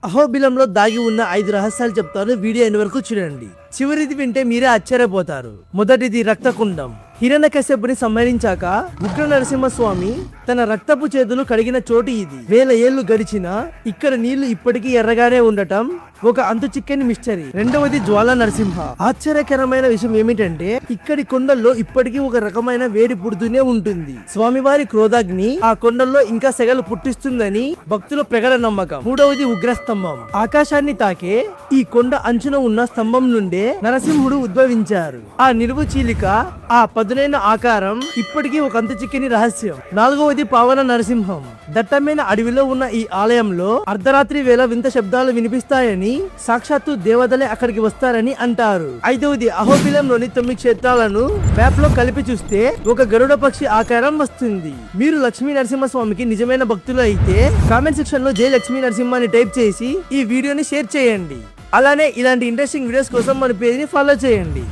అహోబిలంలో దాగి ఉన్న 5 రహస్యాలు చెప్తాను, వీడియో ఎండ్ వరకు చూడండి. చివరిది వింటే మీరే ఆశ్చర్యపోతారు. మొదటిది రక్తకుండం. హిరణ్యకశ్యపుని సంహరించాక ఉగ్ర నరసింహస్వామి తన రక్తపు చేతులు కడిగిన చోటు ఇది. 1000 ఏళ్లు గడిచినా ఇక్కడ నీళ్లు ఇప్పటికీ ఎర్రగానే ఉండటం ఒక అంతు చిక్కని మిస్టరీ. రెండవది జ్వాల నరసింహ. ఆశ్చర్యకరమైన విషయం ఏమిటంటే ఇక్కడి కొండల్లో ఇప్పటికీ ఒక రకమైన వేడి పుడుతూనే ఉంటుంది. స్వామివారి క్రోధాగ్ని ఆ కొండల్లో ఇంకా సెగలు పుట్టిస్తుందని భక్తుల ప్రగాఢ నమ్మకం. మూడవది ఉగ్రస్తంభం. ఆకాశాన్ని తాకే ఈ కొండ అంచున ఉన్న స్తంభం నుండే నరసింహుడు ఉద్భవించారు. ఆ నిలువు చీలిక, ఆ పదునైన ఆకారం ఇప్పటికీ ఒక అంతు చిక్కని రహస్యం. నాలుగవది పావన నరసింహం. దట్టమైన అడవిలో ఉన్న ఈ ఆలయంలో అర్ధరాత్రి వేళ వింత శబ్దాలు వినిపిస్తాయని, సాక్షాత్తు దేవతలే అక్కడికి వస్తారని అంటారు. ఐదవది అహోబిలంలోని 9 క్షేత్రాలను మ్యాప్ లో కలిపి చూస్తే ఒక గరుడ పక్షి ఆకారం వస్తుంది. మీరు లక్ష్మీ నరసింహస్వామికి నిజమైన భక్తులు అయితే కామెంట్ సెక్షన్ లో జై లక్ష్మీ నరసింహ అని టైప్ చేసి ఈ వీడియోని షేర్ చేయండి. అలానే ఇలాంటి ఇంట్రెస్టింగ్ వీడియోస్ కోసం మన పేజ్ ని ఫాలో చేయండి.